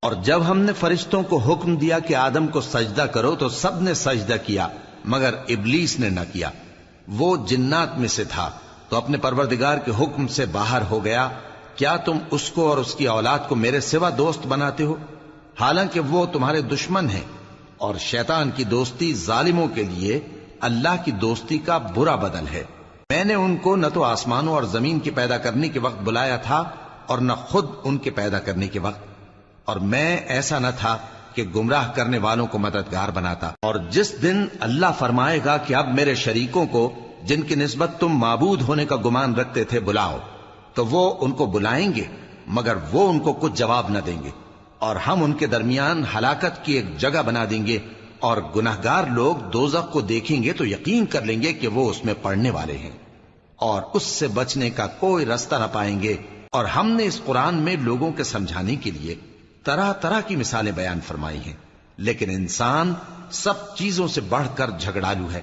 اور جب ہم نے فرشتوں کو حکم دیا کہ آدم کو سجدہ کرو تو سب نے سجدہ کیا مگر ابلیس نے نہ کیا، وہ جنات میں سے تھا تو اپنے پروردگار کے حکم سے باہر ہو گیا۔ کیا تم اس کو اور اس کی اولاد کو میرے سوا دوست بناتے ہو، حالانکہ وہ تمہارے دشمن ہیں؟ اور شیطان کی دوستی ظالموں کے لیے اللہ کی دوستی کا برا بدل ہے۔ میں نے ان کو نہ تو آسمانوں اور زمین کے پیدا کرنے کے وقت بلایا تھا اور نہ خود ان کے پیدا کرنے کے وقت، اور میں ایسا نہ تھا کہ گمراہ کرنے والوں کو مددگار بناتا۔ اور جس دن اللہ فرمائے گا کہ اب میرے شریکوں کو جن کی نسبت تم معبود ہونے کا گمان رکھتے تھے بلاؤ، تو وہ ان کو بلائیں گے مگر وہ ان کو کچھ جواب نہ دیں گے، اور ہم ان کے درمیان ہلاکت کی ایک جگہ بنا دیں گے، اور گناہگار لوگ دوزخ کو دیکھیں گے تو یقین کر لیں گے کہ وہ اس میں پڑنے والے ہیں، اور اس سے بچنے کا کوئی راستہ نہ پائیں گے۔ اور ہم نے اس قرآن میں لوگوں کے سمجھانے کے لیے طرح طرح کی مثالیں بیان فرمائی ہیں، لیکن انسان سب چیزوں سے بڑھ کر جھگڑالو ہے۔